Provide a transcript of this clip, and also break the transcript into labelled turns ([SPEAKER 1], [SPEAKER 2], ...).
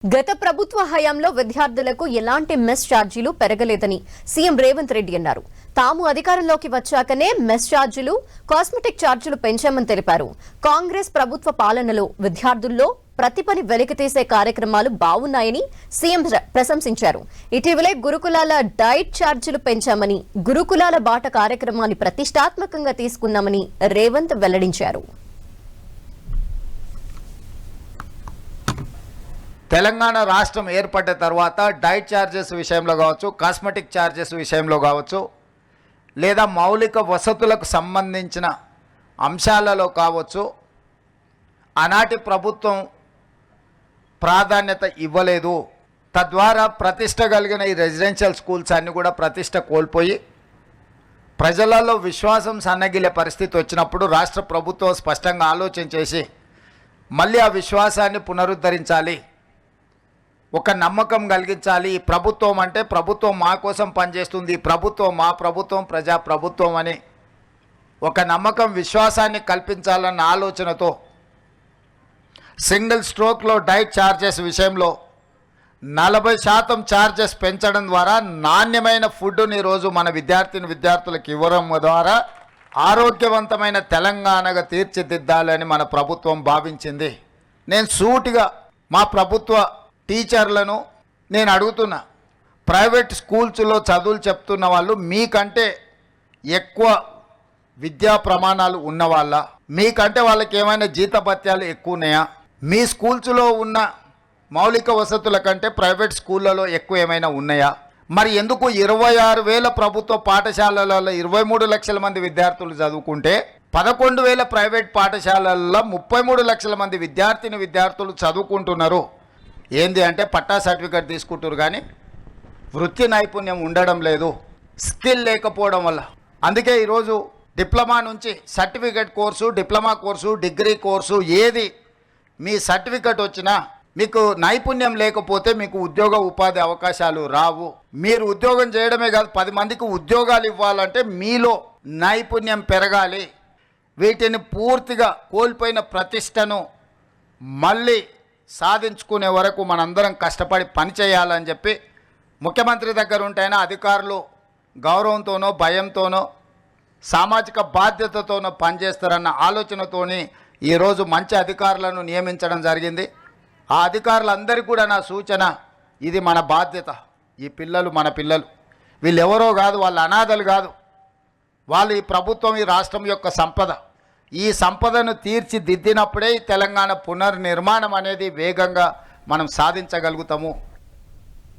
[SPEAKER 1] గత ప్రభుత్వ హయాంలో విద్యార్థులకు ఎలాంటి మెస్ ఛార్జీలు పెరగలేదని సీఎం రేవంత్ రెడ్డి అన్నారు. తాము అధికారంలోకి వచ్చాకనే మెస్ ఛార్జీలు, కాస్మెటిక్ ఛార్జీలు పెంచామని తెలిపారు. కాంగ్రెస్ ప్రభుత్వ పాలనలో విద్యార్థుల్లో ప్రతిభని వెలికితీసే కార్యక్రమాలు బావున్నాయని సీఎం ప్రశంసించారు. ఇటీవలే గురుకులాల డైట్ ఛార్జీలు పెంచామని, గురుకులాల బాట కార్యక్రమాన్ని ప్రతిష్టాత్మకంగా తీసుకున్నామని రేవంత్ వెల్లడించారు.
[SPEAKER 2] తెలంగాణ రాష్ట్రం ఏర్పడ్డ తర్వాత డైట్ ఛార్జెస్ విషయంలో కావచ్చు, కాస్మెటిక్ ఛార్జెస్ విషయంలో కావచ్చు, లేదా మౌలిక వసతులకు సంబంధించిన అంశాలలో కావచ్చు, ఆనాటి ప్రభుత్వం ప్రాధాన్యత ఇవ్వలేదు. తద్వారా ప్రతిష్ట కలిగిన ఈ రెసిడెన్షియల్ స్కూల్స్ అన్నీ కూడా ప్రతిష్ట కోల్పోయి ప్రజలలో విశ్వాసం సన్నగిలే పరిస్థితి వచ్చినప్పుడు రాష్ట్ర ప్రభుత్వం స్పష్టంగా ఆలోచన చేసి మళ్ళీ ఆ విశ్వాసాన్ని పునరుద్ధరించాలి, ఒక నమ్మకం కలిగించాలి. ప్రభుత్వం అంటే ప్రభుత్వం మా కోసం పనిచేస్తుంది, ప్రభుత్వం మా ప్రభుత్వం, ప్రజా ప్రభుత్వం అని ఒక నమ్మకం, విశ్వాసాన్ని కల్పించాలన్న ఆలోచనతో సింగిల్ స్ట్రోక్లో డైట్ ఛార్జెస్ విషయంలో 40% ఛార్జెస్ పెంచడం ద్వారా నాణ్యమైన ఫుడ్ని ఈరోజు మన విద్యార్థులకు ఇవ్వడం ద్వారా ఆరోగ్యవంతమైన తెలంగాణగా తీర్చిదిద్దాలని మన ప్రభుత్వం భావించింది. నేను సూటిగా మా ప్రభుత్వ టీచర్లను నేను అడుగుతున్నా, ప్రైవేట్ స్కూల్స్లో చదువులు చెప్తున్న వాళ్ళు మీకంటే ఎక్కువ విద్యా ప్రమాణాలు ఉన్నవాళ్ళ, మీకంటే వాళ్ళకి ఏమైనా జీతభత్యాలు ఎక్కువ ఉన్నాయా, మీ స్కూల్స్లో ఉన్న మౌలిక వసతుల కంటే ప్రైవేట్ స్కూళ్ళలో ఎక్కువ ఏమైనా ఉన్నాయా? మరి ఎందుకు 26,000 ప్రభుత్వ పాఠశాలలలో 23 లక్షల మంది విద్యార్థులు చదువుకుంటే 11,000 ప్రైవేట్ పాఠశాలల్లో 33 లక్షల మంది విద్యార్థులు చదువుకుంటున్నారు? ఏంది అంటే పట్టా సర్టిఫికేట్ తీసుకుంటారు కానీ వృత్తి నైపుణ్యం ఉండడం లేదు, స్కిల్ లేకపోవడం వల్ల. అందుకే ఈరోజు డిప్లొమా నుంచి certificate course, diploma course, degree course ఏది మీ సర్టిఫికేట్ వచ్చినా మీకు నైపుణ్యం లేకపోతే మీకు ఉద్యోగ ఉపాధి అవకాశాలు రావు. మీరు ఉద్యోగం చేయడమే కాదు, 10 మందికి ఉద్యోగాలు ఇవ్వాలంటే మీలో నైపుణ్యం పెరగాలి. వీటిని పూర్తిగా కోల్పోయిన ప్రతిష్టను మళ్ళీ సాధించుకునే వరకు మనందరం కష్టపడి పనిచేయాలని చెప్పి ముఖ్యమంత్రి దగ్గర ఉంటేనే అధికారులు గౌరవంతోనో భయంతోనో సామాజిక బాధ్యతతోనో పనిచేస్తారన్న ఆలోచనతోని ఈరోజు మంచి అధికారులను నియమించడం జరిగింది. ఆ అధికారులందరికీ కూడా నా సూచన, ఇది మన బాధ్యత. ఈ పిల్లలు మన పిల్లలు, వీళ్ళు ఎవరో కాదు, వాళ్ళు అనాథలు కాదు, వాళ్ళు ఈ ప్రభుత్వం, ఈ రాష్ట్రం యొక్క సంపద. ఈ సంపదను తీర్చిదిద్దినప్పుడే ఈ తెలంగాణ పునర్నిర్మాణం అనేది వేగంగా మనం సాధించగలుగుతాము.